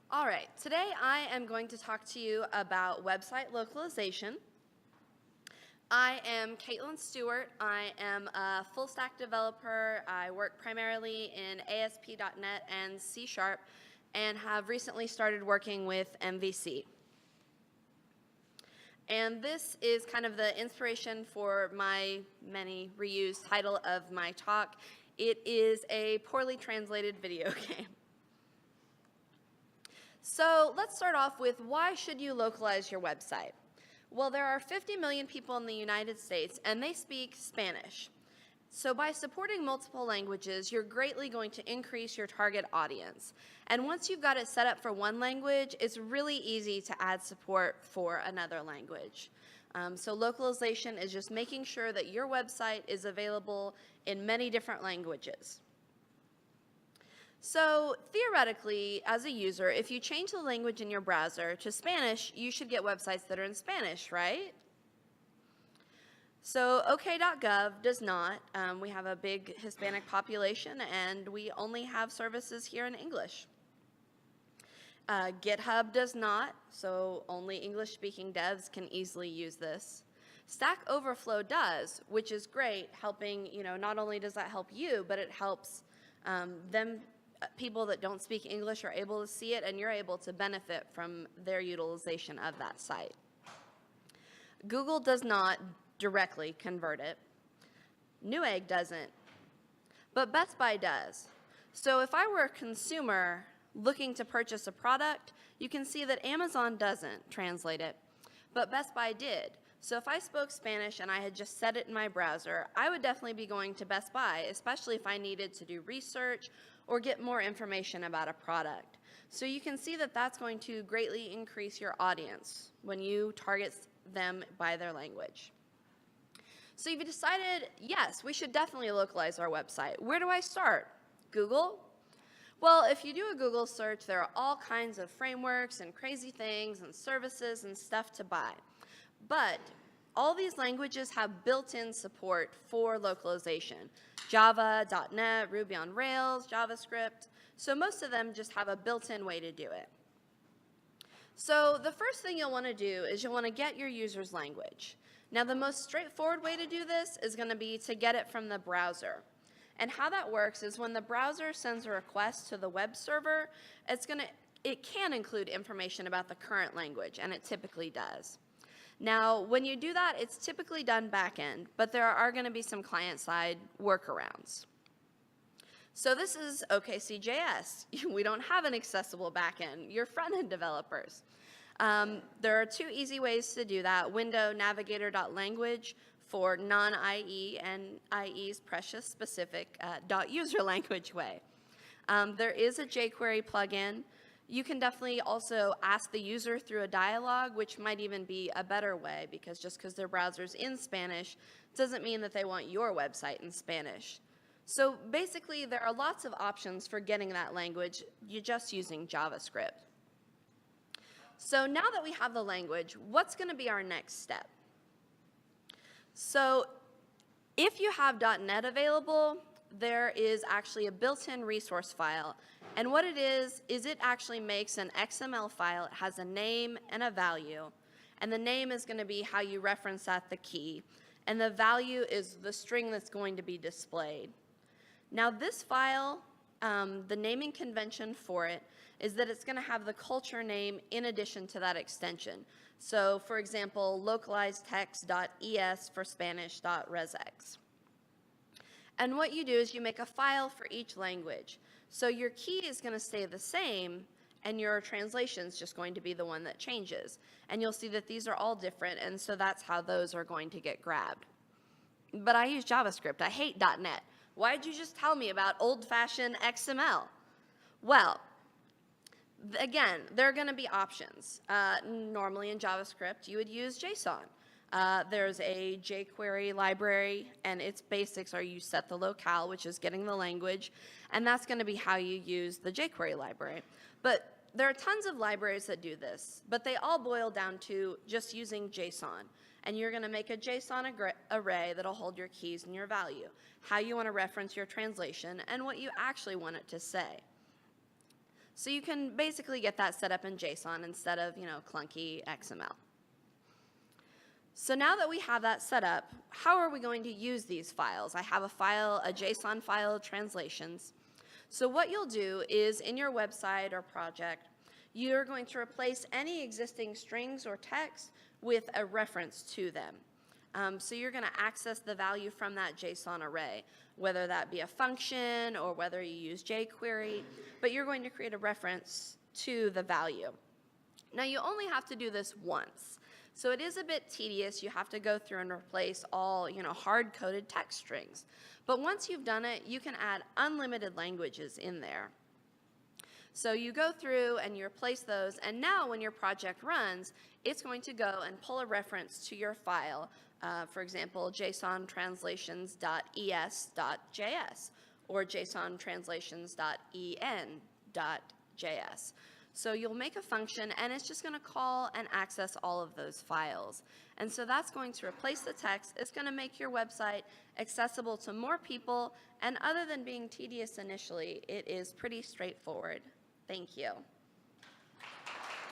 All right, today I am going to talk to you about website localization. I am Stewart. I am a full stack developer. I work primarily in ASP.NET and C# and have recently started working with MVC. And this is kind of the inspiration for my many reused title of my talk. It is a poorly translated video game. So let's start off with why should you localize your website? Well, there are 50 million people in the United States and they speak Spanish. So by supporting multiple languages, you're greatly going to increase your target audience. And once you've got it set up for one language, it's really easy to add support for another language. So localization is just making sure that your website is available in many different languages. So theoretically, as a user, if you change the language in your browser to Spanish, you should get websites that are in Spanish, right? So OK.gov does not. We have a big Hispanic population, and we only have services here in English. GitHub does not, so only English-speaking devs can easily use this. Stack Overflow does, which is great, helping, not only does that help you, but it helps people that don't speak English are able to see it, and you're able to benefit from their utilization of that site. Google does not directly convert it. Newegg doesn't, but Best Buy does. So if I were a consumer looking to purchase a product, you can see that Amazon doesn't translate it, but Best Buy did. So if I spoke Spanish and I had just set it in my browser, I would definitely be going to Best Buy, especially if I needed to do research or get more information about a product. So you can see that that's going to greatly increase your audience when you target them by their language. So you've decided, yes, we should definitely localize our website. Where do I start? Google? Well, if you do a Google search, there are all kinds of frameworks and crazy things and services and stuff to buy. But all these languages have built-in support for localization. Java, .NET, Ruby on Rails, JavaScript. So most of them just have a built-in way to do it. So the first thing you'll want to do is you'll want to get your user's language. Now the most straightforward way to do this is going to be to get it from the browser. And how that works is when the browser sends a request to the web server, it can include information about the current language, and it typically does. Now, when you do that, it's typically done back-end, but there are going to be some client-side workarounds. So this is OKC.js. We don't have an accessible back-end. You're front-end developers. There are two easy ways to do that. Window navigator.language for non-IE and IE's precious specific .user language way. There is a jQuery plugin. You can definitely also ask the user through a dialogue, which might even be a better way, because just because their browser's in Spanish doesn't mean that they want your website in Spanish. So basically, there are lots of options for getting that language. You're just using JavaScript. So now that we have the language, what's going to be our next step? So if you have .NET available, there is actually a built-in resource file. And what it is it actually makes an XML file. It has a name and a value. And the name is going to be how you reference that, the key. And the value is the string that's going to be displayed. Now this file, the naming convention for it is that it's going to have the culture name in addition to that extension. So for example, localizedtext.es for Spanish.resx. And what you do is you make a file for each language. So your key is going to stay the same, and your translation is just going to be the one that changes. And you'll see that these are all different, and so that's how those are going to get grabbed. But I use JavaScript. I hate .NET. Why did you just tell me about old-fashioned XML? Well, again, there are going to be options. Normally in JavaScript, you would use JSON. There's a jQuery library, and its basics are you set the locale, which is getting the language, and that's going to be how you use the jQuery library. But there are tons of libraries that do this, but they all boil down to just using JSON. And you're going to make a JSON array that'll hold your keys and your value, how you want to reference your translation, and what you actually want it to say. So you can basically get that set up in JSON instead of, clunky XML. So now that we have that set up, how are we going to use these files? I have a file, a JSON file of translations. So what you'll do is in your website or project, you're going to replace any existing strings or text with a reference to them. So you're going to access the value from that JSON array, whether that be a function or whether you use jQuery, but you're going to create a reference to the value. Now you only have to do this once. So it is a bit tedious. You have to go through and replace all, hard-coded text strings. But once you've done it, you can add unlimited languages in there. So you go through and you replace those, and now when your project runs, it's going to go and pull a reference to your file, for example, JSON-translations.es.js or JSON-translations.en.js. So you'll make a function, and it's just going to call and access all of those files. And so that's going to replace the text. It's going to make your website accessible to more people, and other than being tedious initially, it is pretty straightforward. Thank you.